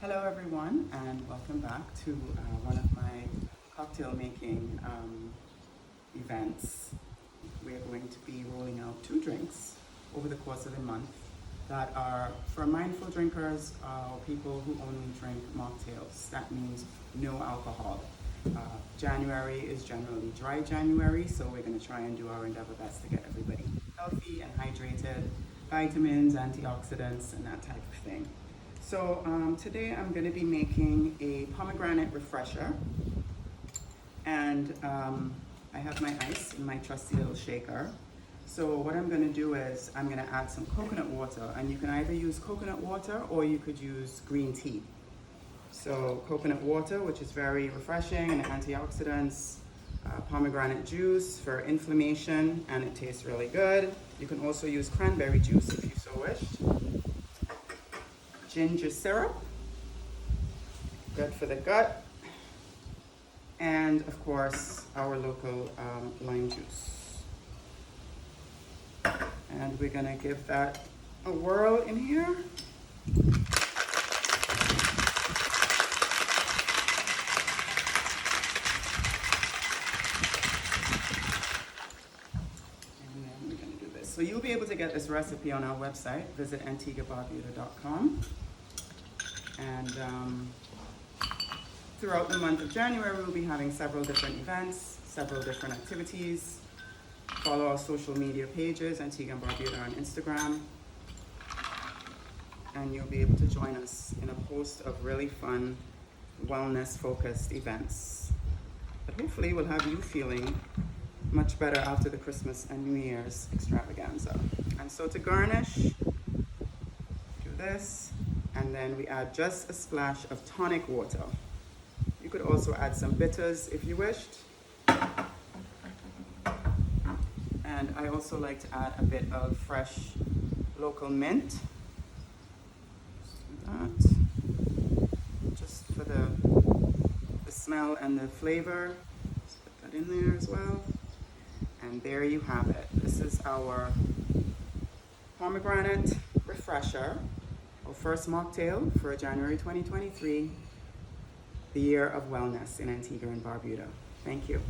Hello everyone, and welcome back to one of my cocktail making events. We are going to be rolling out 2 drinks over the course of the month that are for mindful drinkers or people who only drink mocktails. That means no alcohol. January is generally dry January, so we're going to try and do our endeavor best to get everybody healthy and hydrated, vitamins, antioxidants, and that type of thing. So today I'm going to be making a pomegranate refresher, and I have my ice in my trusty little shaker. So what I'm going to do is I'm going to add some coconut water, and you can either use coconut water or you could use green tea. So coconut water, which is very refreshing and antioxidants, pomegranate juice for inflammation, and it tastes really good. You can also use cranberry juice if you so wished. Ginger syrup, good for the gut, and of course our local lime juice. And we're gonna give that a whirl in here. And then we're gonna do this. So you'll be able to get this recipe on our website. Visit AntiguaBarbuda.com. And throughout the month of January, we'll be having several different events, several different activities. Follow our social media pages, Antigua and Barbuda on Instagram. And you'll be able to join us in a host of really fun, wellness-focused events. But hopefully we'll have you feeling much better after the Christmas and New Year's extravaganza. And so to garnish, do this. And then we add just a splash of tonic water. You could also add some bitters if you wished. And I also like to add a bit of fresh local mint. Just do that. Just for the smell and the flavor. Just put that in there as well. And there you have it. This is our pomegranate refresher. First mocktail for January 2023, the year of wellness in Antigua and Barbuda. Thank you.